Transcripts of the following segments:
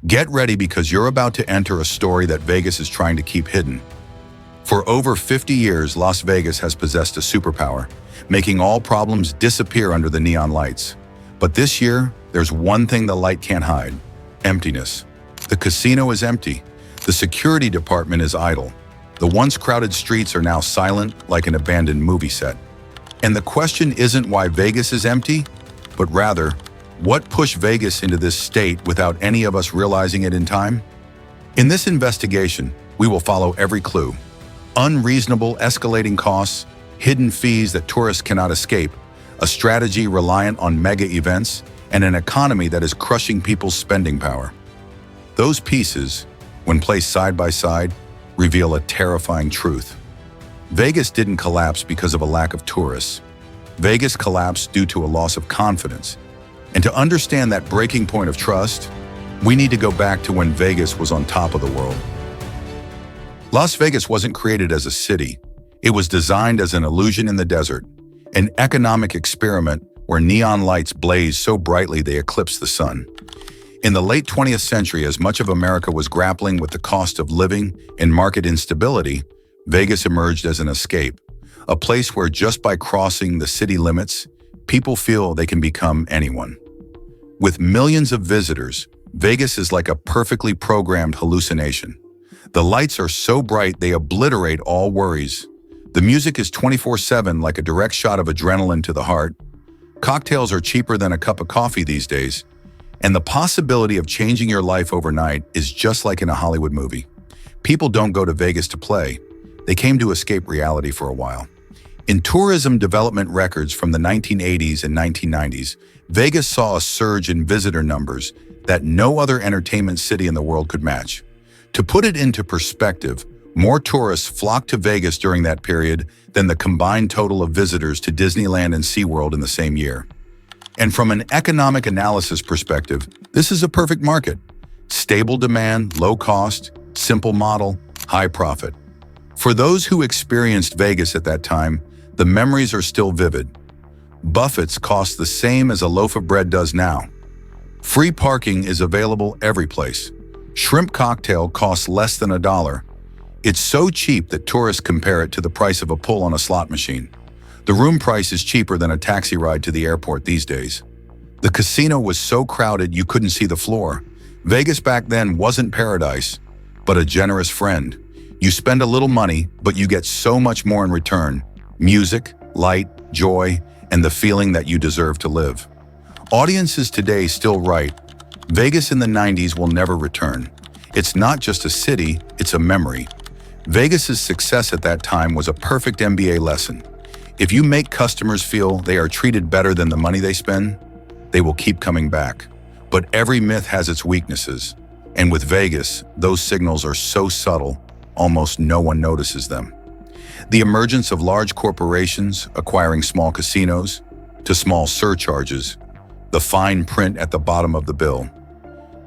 Get ready because you're about to enter a story that Vegas is trying to keep hidden. For over 50 years, Las Vegas has possessed a superpower, making all problems disappear under the neon lights. But this year, there's one thing the light can't hide: emptiness. The casino is empty. The security department is idle. The once crowded streets are now silent like an abandoned movie set. And the question isn't why Vegas is empty, but rather, what pushed Vegas into this state without any of us realizing it in time? In this investigation, we will follow every clue. Unreasonable escalating costs, hidden fees that tourists cannot escape, a strategy reliant on mega events, and an economy that is crushing people's spending power. Those pieces, when placed side by side, reveal a terrifying truth. Vegas didn't collapse because of a lack of tourists. Vegas collapsed due to a loss of confidence. And to understand that breaking point of trust, we need to go back to when Vegas was on top of the world. Las Vegas wasn't created as a city. It was designed as an illusion in the desert, an economic experiment where neon lights blazed so brightly they eclipsed the sun. In the late 20th century, as much of America was grappling with the cost of living and market instability, Vegas emerged as an escape, a place where just by crossing the city limits, people feel they can become anyone. With millions of visitors, Vegas is like a perfectly programmed hallucination. The lights are so bright they obliterate all worries. The music is 24/7 like a direct shot of adrenaline to the heart. Cocktails are cheaper than a cup of coffee these days. And the possibility of changing your life overnight is just like in a Hollywood movie. People don't go to Vegas to play. They came to escape reality for a while. In tourism development records from the 1980s and 1990s, Vegas saw a surge in visitor numbers that no other entertainment city in the world could match. To put it into perspective, more tourists flocked to Vegas during that period than the combined total of visitors to Disneyland and SeaWorld in the same year. And from an economic analysis perspective, this is a perfect market. Stable demand, low cost, simple model, high profit. For those who experienced Vegas at that time, the memories are still vivid. Buffets cost the same as a loaf of bread does now. Free parking is available every place. Shrimp cocktail costs less than $1. It's so cheap that tourists compare it to the price of a pull on a slot machine. The room price is cheaper than a taxi ride to the airport these days. The casino was so crowded you couldn't see the floor. Vegas back then wasn't paradise, but a generous friend. You spend a little money, but you get so much more in return: music, light, joy, and the feeling that you deserve to live. Audiences today still write, Vegas in the 90s will never return. It's not just a city, it's a memory. Vegas's success at that time was a perfect MBA lesson. If you make customers feel they are treated better than the money they spend, they will keep coming back. But every myth has its weaknesses. And with Vegas, those signals are so subtle, almost no one notices them. The emergence of large corporations acquiring small casinos, to small surcharges, the fine print at the bottom of the bill.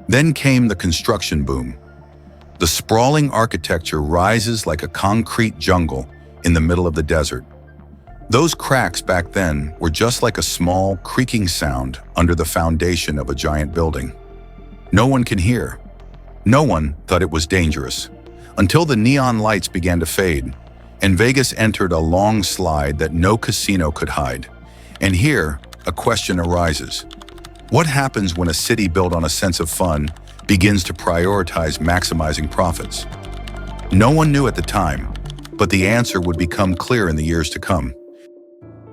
Then came the construction boom. The sprawling architecture rises like a concrete jungle in the middle of the desert. Those cracks back then were just like a small, creaking sound under the foundation of a giant building. No one can hear. No one thought it was dangerous, until the neon lights began to fade, and Vegas entered a long slide that no casino could hide. And here, a question arises. What happens when a city built on a sense of fun begins to prioritize maximizing profits? No one knew at the time, but the answer would become clear in the years to come.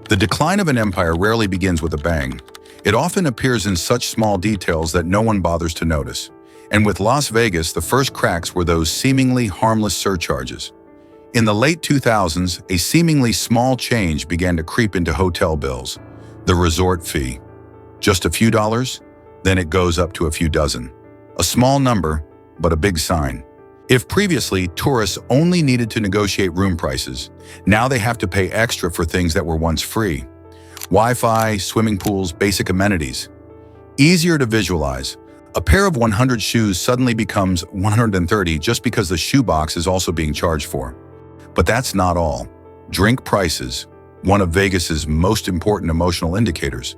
The decline of an empire rarely begins with a bang. It often appears in such small details that no one bothers to notice. And with Las Vegas, the first cracks were those seemingly harmless surcharges. In the late 2000s, a seemingly small change began to creep into hotel bills: the resort fee. Just a few dollars, then it goes up to a few dozen. A small number, but a big sign. If previously tourists only needed to negotiate room prices, now they have to pay extra for things that were once free. Wi-Fi, swimming pools, basic amenities. Easier to visualize. A pair of 100 shoes suddenly becomes 130 just because the shoebox is also being charged for. But that's not all. Drink prices, one of Vegas's most important emotional indicators,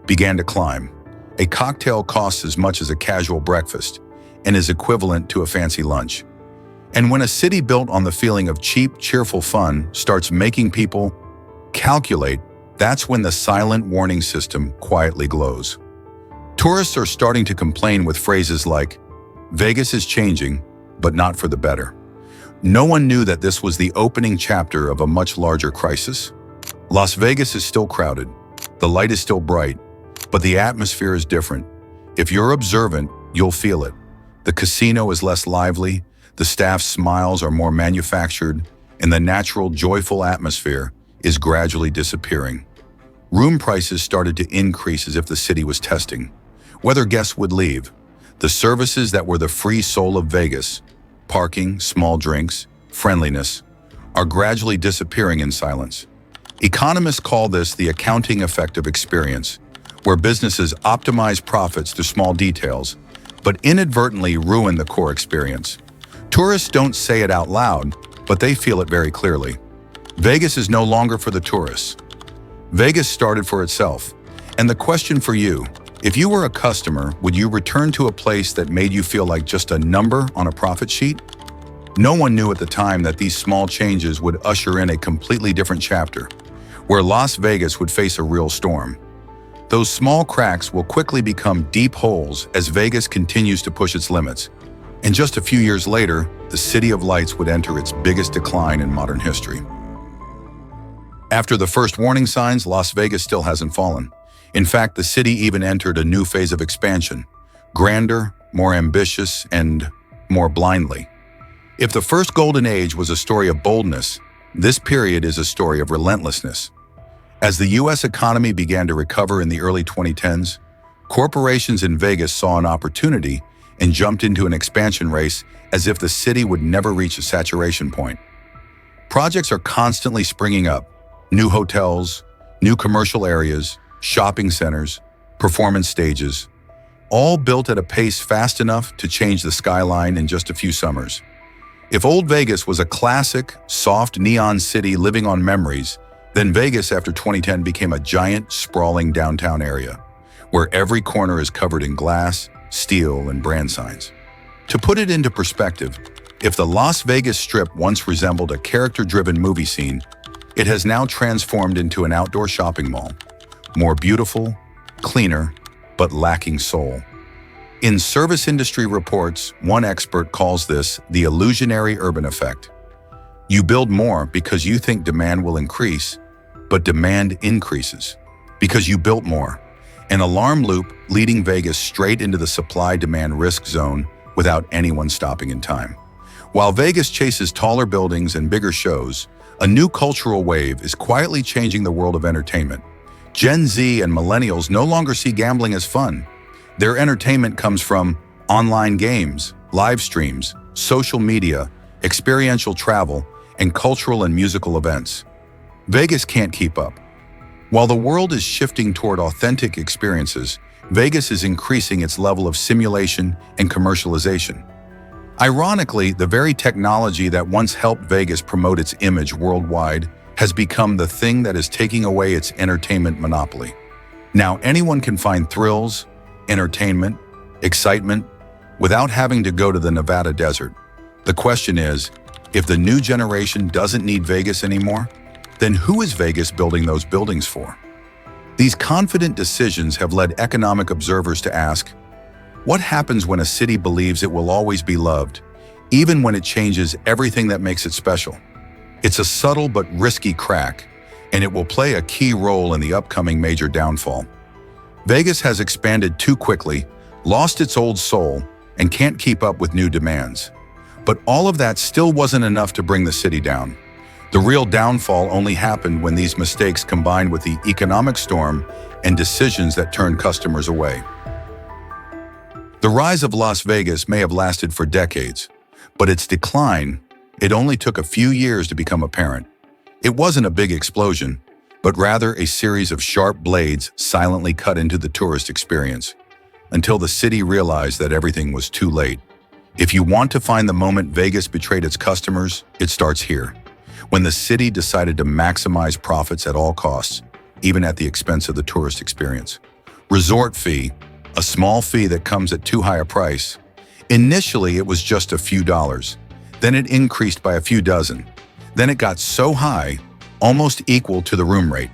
began to climb. A cocktail costs as much as a casual breakfast. and is equivalent to a fancy lunch. And when a city built on the feeling of cheap, cheerful fun starts making people calculate, that's when the silent warning system quietly glows. Tourists are starting to complain with phrases like, "Vegas is changing, but not for the better." No one knew that this was the opening chapter of a much larger crisis. Las Vegas is still crowded, the light is still bright, but the atmosphere is different. If you're observant, you'll feel it. The casino is less lively, the staff's smiles are more manufactured, and the natural, joyful atmosphere is gradually disappearing. Room prices started to increase as if the city was testing whether guests would leave. The services that were the free soul of Vegas, parking, small drinks, friendliness, are gradually disappearing in silence. Economists call this the accounting effect of experience, where businesses optimize profits through small details, but inadvertently ruin the core experience. Tourists don't say it out loud, but they feel it very clearly. Vegas is no longer for the tourists. Vegas started for itself. And the question for you, if you were a customer, would you return to a place that made you feel like just a number on a profit sheet? No one knew at the time that these small changes would usher in a completely different chapter, where Las Vegas would face a real storm. Those small cracks will quickly become deep holes as Vegas continues to push its limits. And just a few years later, the City of Lights would enter its biggest decline in modern history. After the first warning signs, Las Vegas still hasn't fallen. In fact, the city even entered a new phase of expansion, grander, more ambitious, and more blindly. If the first golden age was a story of boldness, this period is a story of relentlessness. As the U.S. economy began to recover in the early 2010s, corporations in Vegas saw an opportunity and jumped into an expansion race as if the city would never reach a saturation point. Projects are constantly springing up: new hotels, new commercial areas, shopping centers, performance stages, all built at a pace fast enough to change the skyline in just a few summers. If old Vegas was a classic, soft neon city living on memories, then Vegas after 2010 became a giant, sprawling downtown area, where every corner is covered in glass, steel, and brand signs. To put it into perspective, if the Las Vegas Strip once resembled a character-driven movie scene, it has now transformed into an outdoor shopping mall. More beautiful, cleaner, but lacking soul. In service industry reports, one expert calls this the illusionary urban effect. You build more because you think demand will increase, but demand increases because you built more. An alarm loop leading Vegas straight into the supply-demand risk zone without anyone stopping in time. While Vegas chases taller buildings and bigger shows, a new cultural wave is quietly changing the world of entertainment. Gen Z and millennials no longer see gambling as fun. Their entertainment comes from online games, live streams, social media, experiential travel, and cultural and musical events. Vegas can't keep up. While the world is shifting toward authentic experiences, Vegas is increasing its level of simulation and commercialization. Ironically, the very technology that once helped Vegas promote its image worldwide has become the thing that is taking away its entertainment monopoly. Now anyone can find thrills, entertainment, excitement, without having to go to the Nevada desert. The question is, if the new generation doesn't need Vegas anymore, then who is Vegas building those buildings for? These confident decisions have led economic observers to ask, what happens when a city believes it will always be loved, even when it changes everything that makes it special? It's a subtle but risky crack, and it will play a key role in the upcoming major downfall. Vegas has expanded too quickly, lost its old soul, and can't keep up with new demands. But all of that still wasn't enough to bring the city down. The real downfall only happened when these mistakes combined with the economic storm and decisions that turned customers away. The rise of Las Vegas may have lasted for decades, but its decline, it only took a few years to become apparent. It wasn't a big explosion, but rather a series of sharp blades silently cut into the tourist experience, until the city realized that everything was too late. If you want to find the moment Vegas betrayed its customers, it starts here, when the city decided to maximize profits at all costs, even at the expense of the tourist experience. Resort fee, a small fee that comes at too high a price, Initially, it was just a few dollars. Then it increased by a few dozen. Then it got so high, almost equal to the room rate.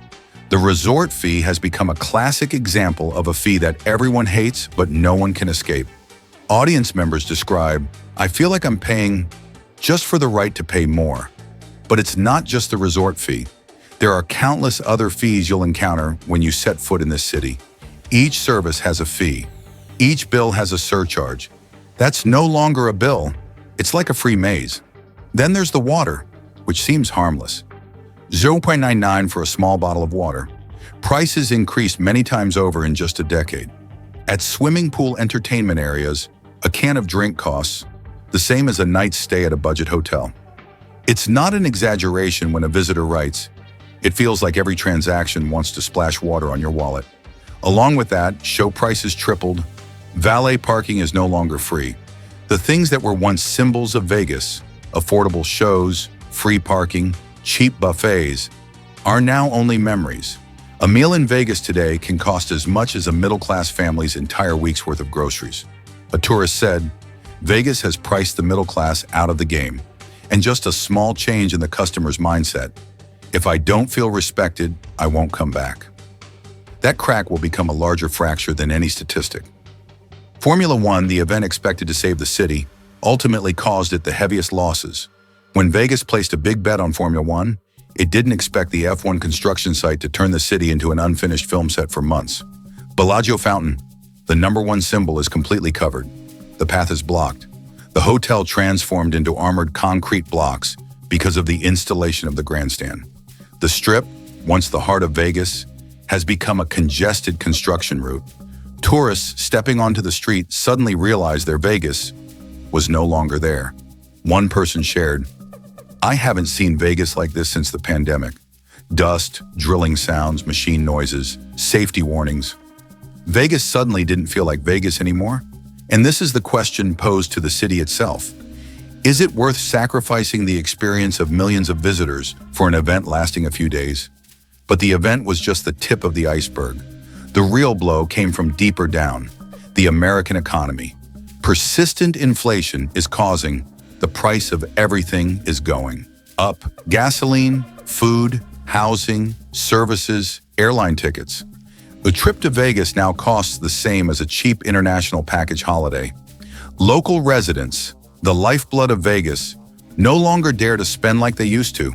The resort fee has become a classic example of a fee that everyone hates but no one can escape. Audience members describe, "I feel like I'm paying just for the right to pay more." But it's not just the resort fee. There are countless other fees you'll encounter when you set foot in this city. Each service has a fee. Each bill has a surcharge. That's no longer a bill. It's like a free maze. Then there's the water, which seems harmless. 0.99 for a small bottle of water. Prices increased many times over in just a decade. At swimming pool entertainment areas, a can of drink costs the same as a night's stay at a budget hotel. It's not an exaggeration when a visitor writes, "It feels like every transaction wants to splash water on your wallet." Along with that, show prices tripled. Valet parking is no longer free. The things that were once symbols of Vegas, affordable shows, free parking, cheap buffets, are now only memories. A meal in Vegas today can cost as much as a middle-class family's entire week's worth of groceries. A tourist said, "Vegas has priced the middle class out of the game." And just a small change in the customer's mindset. "If I don't feel respected, I won't come back." That crack will become a larger fracture than any statistic. Formula One, the event expected to save the city, ultimately caused it the heaviest losses. When Vegas placed a big bet on Formula One, it didn't expect the F1 construction site to turn the city into an unfinished film set for months. Bellagio Fountain, the #1 symbol, is completely covered. The path is blocked. The hotel transformed into armored concrete blocks because of the installation of the grandstand. The Strip, once the heart of Vegas, has become a congested construction route. Tourists stepping onto the street suddenly realized their Vegas was no longer there. One person shared, "I haven't seen Vegas like this since the pandemic. Dust, drilling sounds, machine noises, safety warnings. Vegas suddenly didn't feel like Vegas anymore." And this is the question posed to the city itself. Is it worth sacrificing the experience of millions of visitors for an event lasting a few days? But the event was just the tip of the iceberg. The real blow came from deeper down, the American economy. Persistent inflation is causing the price of everything is going up. Gasoline, food, housing, services, airline tickets. A trip to Vegas now costs the same as a cheap international package holiday. Local residents, the lifeblood of Vegas, no longer dare to spend like they used to.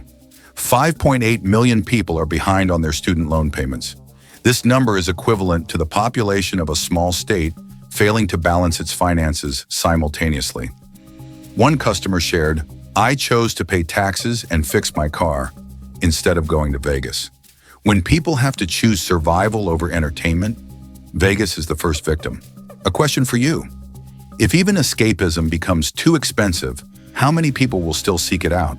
5.8 million people are behind on their student loan payments. This number is equivalent to the population of a small state failing to balance its finances simultaneously. One customer shared, "I chose to pay taxes and fix my car instead of going to Vegas." When people have to choose survival over entertainment, Vegas is the first victim. A question for you. If even escapism becomes too expensive, how many people will still seek it out?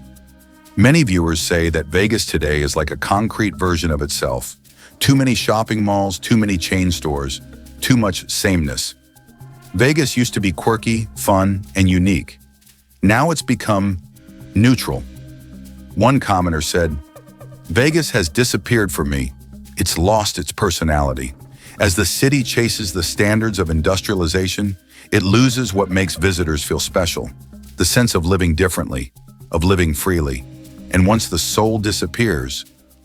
Many viewers say that Vegas today is like a concrete version of itself. Too many shopping malls, too many chain stores, too much sameness. Vegas used to be quirky, fun, and unique. Now it's become neutral. One commenter said, "Vegas has disappeared for me. It's lost its personality. As the city chases the standards of industrialization, it loses what makes visitors feel special, the sense of living differently, of living freely. And once the soul disappears,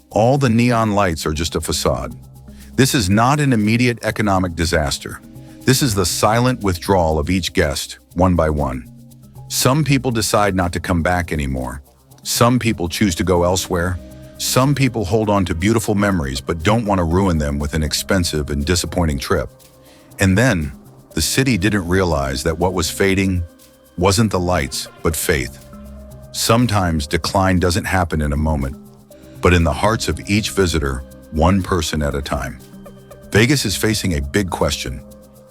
all the neon lights are just a facade." This is not an immediate economic disaster. This is the silent withdrawal of each guest, one by one. Some people decide not to come back anymore. Some people choose to go elsewhere. Some people hold on to beautiful memories but don't want to ruin them with an expensive and disappointing trip. And then, the city didn't realize that what was fading wasn't the lights, but faith. Sometimes decline doesn't happen in a moment, but in the hearts of each visitor, one person at a time. Vegas is facing a big question.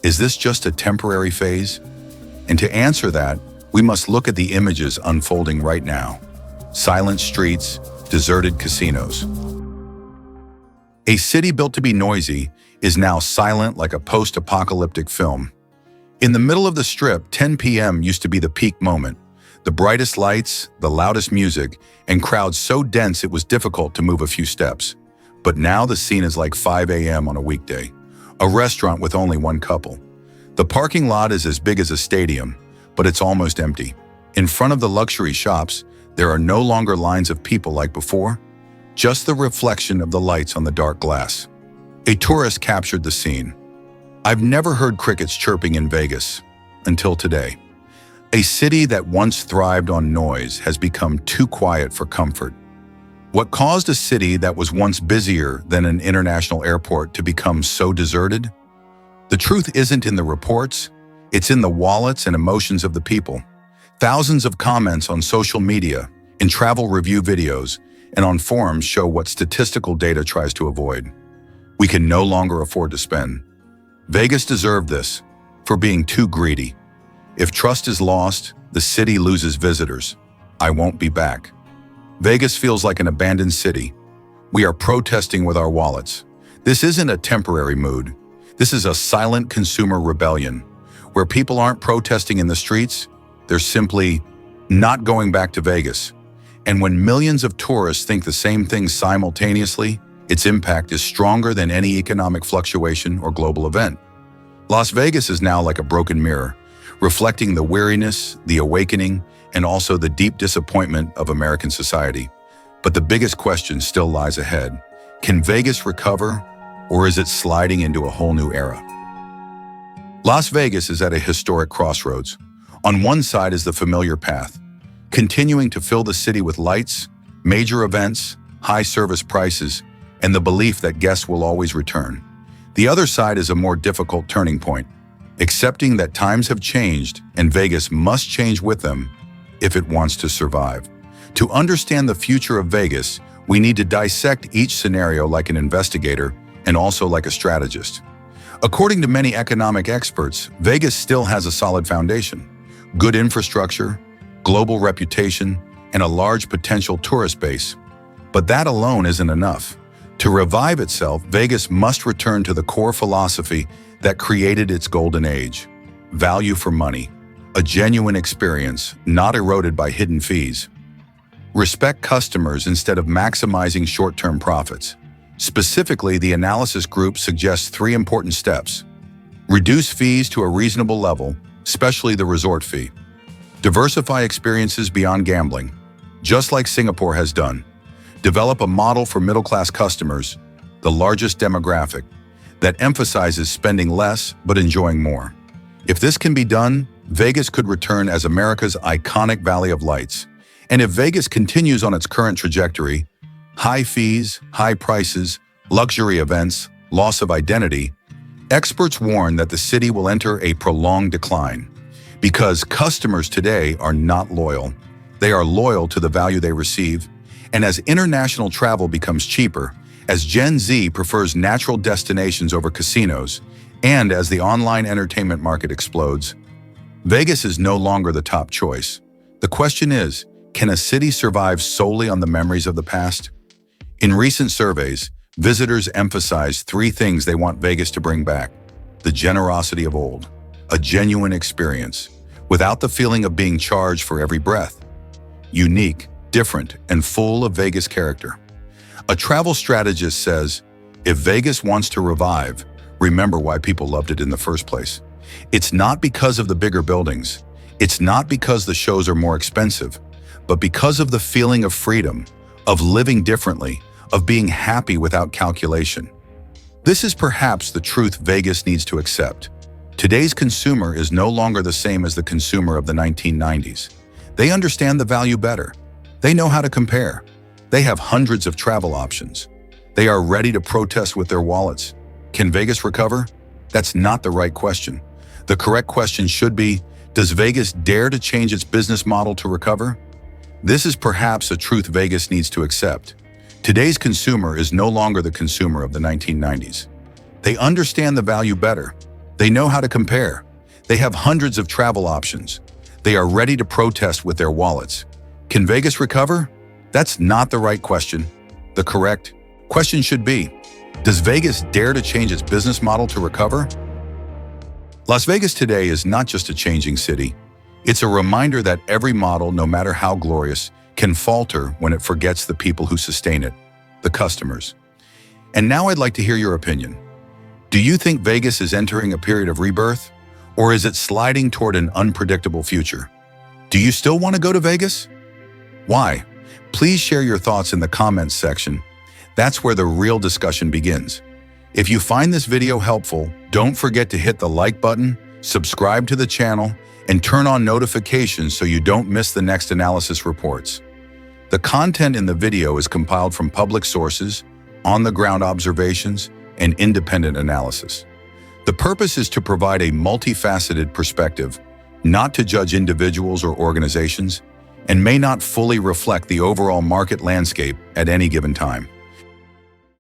Is this just a temporary phase? And to answer that, we must look at the images unfolding right now. Silent streets, deserted casinos. A city built to be noisy is now silent like a post-apocalyptic film. In the middle of the Strip, 10 p.m. used to be the peak moment. The brightest lights, the loudest music, and crowds so dense it was difficult to move a few steps. But now the scene is like 5 a.m. on a weekday. A restaurant with only one couple. The parking lot is as big as a stadium. but it's almost empty. In front of the luxury shops, there are no longer lines of people like before, just the reflection of the lights on the dark glass. A tourist captured the scene. "I've never heard crickets chirping in Vegas until today. A city that once thrived on noise has become too quiet for comfort. What caused a city that was once busier than an international airport to become so deserted? The truth isn't in the reports, it's in the wallets and emotions of the people. Thousands of comments on social media, in travel review videos, and on forums show what statistical data tries to avoid. We can no longer afford to spend. Vegas deserved this for being too greedy. If trust is lost, the city loses visitors. I won't be back." Vegas feels like an abandoned city. We are protesting with our wallets. This isn't a temporary mood. This is a silent consumer rebellion, where people aren't protesting in the streets, they're simply not going back to Vegas. And when millions of tourists think the same thing simultaneously, its impact is stronger than any economic fluctuation or global event. Las Vegas is now like a broken mirror, reflecting the weariness, the awakening, and also the deep disappointment of American society. But the biggest question still lies ahead. Can Vegas recover, or is it sliding into a whole new era? Las Vegas is at a historic crossroads. On one side is the familiar path, continuing to fill the city with lights, major events, high service prices, and the belief that guests will always return. The other side is a more difficult turning point, accepting that times have changed and Vegas must change with them if it wants to survive. To understand the future of Vegas, we need to dissect each scenario like an investigator and also like a strategist. According to many economic experts, Vegas still has a solid foundation, good infrastructure, global reputation, and a large potential tourist base. But that alone isn't enough. To revive itself, Vegas must return to the core philosophy that created its golden age: value for money, a genuine experience, not eroded by hidden fees. Respect customers instead of maximizing short-term profits. Specifically, the analysis group suggests 3 important steps. Reduce fees to a reasonable level, especially the resort fee. Diversify experiences beyond gambling, just like Singapore has done. Develop a model for middle-class customers, the largest demographic, that emphasizes spending less but enjoying more. If this can be done, Vegas could return as America's iconic Valley of Lights. And if Vegas continues on its current trajectory, high fees, high prices, luxury events, loss of identity, experts warn that the city will enter a prolonged decline. Because customers today are not loyal. They are loyal to the value they receive. And as international travel becomes cheaper, as Gen Z prefers natural destinations over casinos, and as the online entertainment market explodes, Vegas is no longer the top choice. The question is, can a city survive solely on the memories of the past? In recent surveys, visitors emphasize 3 things they want Vegas to bring back: the generosity of old, a genuine experience, without the feeling of being charged for every breath, unique, different, and full of Vegas character. A travel strategist says, if Vegas wants to revive, remember why people loved it in the first place. It's not because of the bigger buildings. It's not because the shows are more expensive, but because of the feeling of freedom, of living differently, of being happy without calculation. This is perhaps the truth Vegas needs to accept. Today's consumer is no longer the same as the consumer of the 1990s. They understand the value better. They know how to compare. They have hundreds of travel options. They are ready to protest with their wallets. Can Vegas recover? That's not the right question. The correct question should be, does Vegas dare to change its business model to recover? This is perhaps a truth Vegas needs to accept. Today's consumer is no longer the consumer of the 1990s. They understand the value better. They know how to compare. They have hundreds of travel options. They are ready to protest with their wallets. Can Vegas recover? That's not the right question. The correct question should be, does Vegas dare to change its business model to recover? Las Vegas today is not just a changing city. It's a reminder that every model, no matter how glorious, can falter when it forgets the people who sustain it, the customers. And now I'd like to hear your opinion. Do you think Vegas is entering a period of rebirth? Or is it sliding toward an unpredictable future? Do you still want to go to Vegas? Why? Please share your thoughts in the comments section. That's where the real discussion begins. If you find this video helpful, don't forget to hit the like button, subscribe to the channel, and turn on notifications so you don't miss the next analysis reports. The content in the video is compiled from public sources, on-the-ground observations, and independent analysis. The purpose is to provide a multifaceted perspective, not to judge individuals or organizations, and may not fully reflect the overall market landscape at any given time.